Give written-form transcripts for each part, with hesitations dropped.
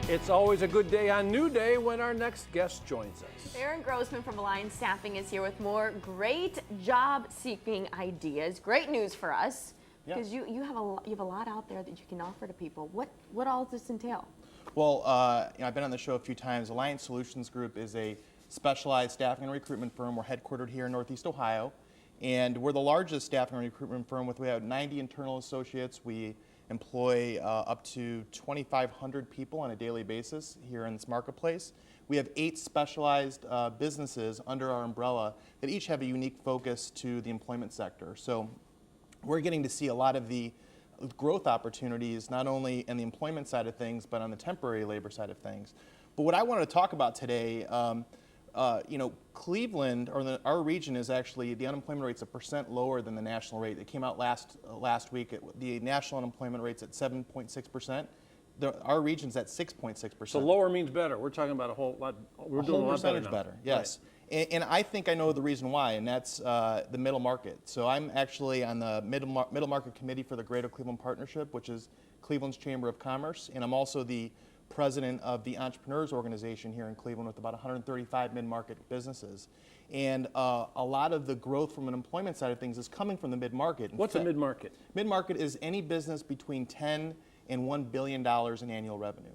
It's always a good day on New Day when our next guest joins us. Aaron Grossman from Alliance Staffing is here with more great job-seeking ideas. Great news for us, because you have a lot out there that you can offer to people. What all does this entail? Well, I've been on the show a few times. Alliance Solutions Group is a specialized staffing and recruitment firm. We're headquartered here in Northeast Ohio, and we're the largest staffing and recruitment firm with, we have 90 internal associates. We employ up to 2,500 people on a daily basis here in this marketplace. We have 8 specialized businesses under our umbrella that each have a unique focus to the employment sector. So we're getting to see a lot of the growth opportunities, not only in the employment side of things, but on the temporary labor side of things. But what I wanted to talk about today, Cleveland, or our region, is actually, the unemployment rate's 1% lower than the national rate. It came out last week. The national unemployment rate's at 7.6%. Our region's at 6.6%. So lower means better. We're talking about a whole lot. We're doing a lot better now. Better, yes. Right. And I think I know the reason why, and that's the middle market. So I'm actually on the middle market committee for the Greater Cleveland Partnership, which is Cleveland's Chamber of Commerce, and I'm also the president of the Entrepreneurs Organization here in Cleveland with about 135 mid-market businesses. And a lot of the growth from an employment side of things is coming from the mid-market. What's a mid-market? Mid-market is any business between $10 and $1 billion in annual revenue.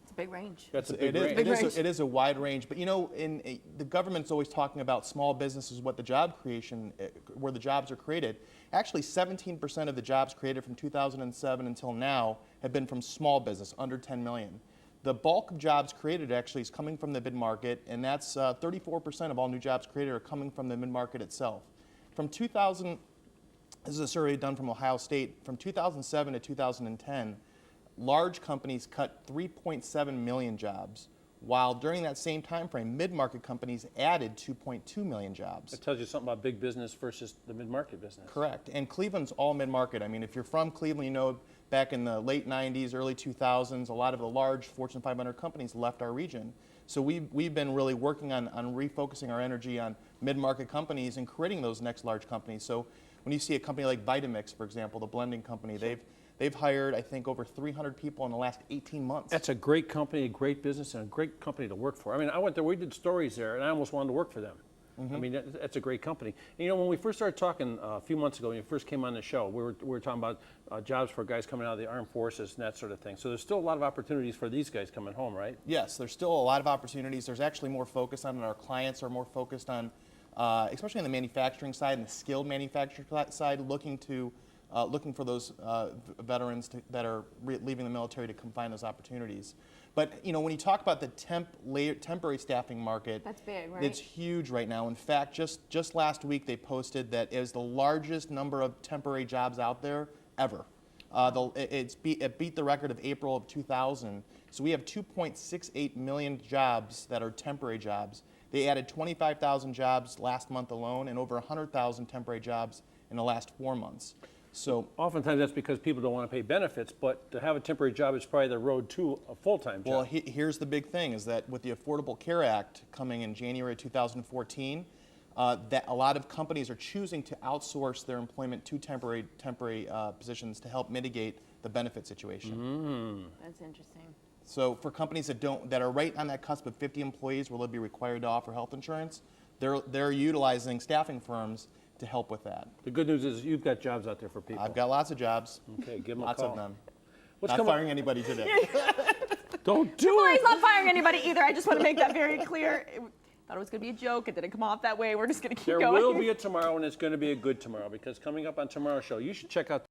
It's a big range. That's a big range. It is a wide range, but the government's always talking about small businesses, where the jobs are created. Actually, 17% of the jobs created from 2007 until now have been from small business, under 10 million. The bulk of jobs created actually is coming from the mid-market, and that's 34% of all new jobs created are coming from the mid-market itself. From 2000, this is a survey done from Ohio State, from 2007 to 2010, large companies cut 3.7 million jobs, while during that same time frame, mid-market companies added 2.2 million jobs. That tells you something about big business versus the mid-market business. Correct. And Cleveland's all mid-market. I mean, if you're from Cleveland, you know back in the late 90s, early 2000s, a lot of the large Fortune 500 companies left our region. So we've been really working on refocusing our energy on mid-market companies and creating those next large companies. So when you see a company like Vitamix, for example, the blending company, they've hired, I think, over 300 people in the last 18 months. That's a great company, a great business, and a great company to work for. I mean, I went there, we did stories there, and I almost wanted to work for them. Mm-hmm. I mean, that's a great company. And, when we first started talking a few months ago, when you first came on the show, we were talking about jobs for guys coming out of the armed forces and that sort of thing. So there's still a lot of opportunities for these guys coming home, right? Yes, there's still a lot of opportunities. There's actually more focus on it. Our clients are more focused on, especially on the manufacturing side and the skilled manufacturing side, looking for those veterans that are leaving the military to come find those opportunities. But when you talk about the temporary staffing market, that's big, right? It's huge right now. In fact, just last week they posted that it was the largest number of temporary jobs out there ever. It beat the record of April of 2000. So we have 2.68 million jobs that are temporary jobs. They added 25,000 jobs last month alone, and over 100,000 temporary jobs in the last 4 months. So oftentimes that's because people don't want to pay benefits, but to have a temporary job is probably the road to a full-time job. Well, here's the big thing, is that with the Affordable Care Act coming in January 2014, that a lot of companies are choosing to outsource their employment to temporary positions to help mitigate the benefit situation. Mm. That's interesting. So for companies that are right on that cusp of 50 employees where they'll be required to offer health insurance, they're utilizing staffing firms to help with that. The good news is you've got jobs out there for people. I've got lots of jobs. Okay, give them lots a call. of them. Not firing anybody today. Don't do it. He's not firing anybody either. I just want to make that very clear. Thought it was going to be a joke. It didn't come off that way. We're just going to keep going. There will be a tomorrow, and it's going to be a good tomorrow, because coming up on tomorrow's show, you should check out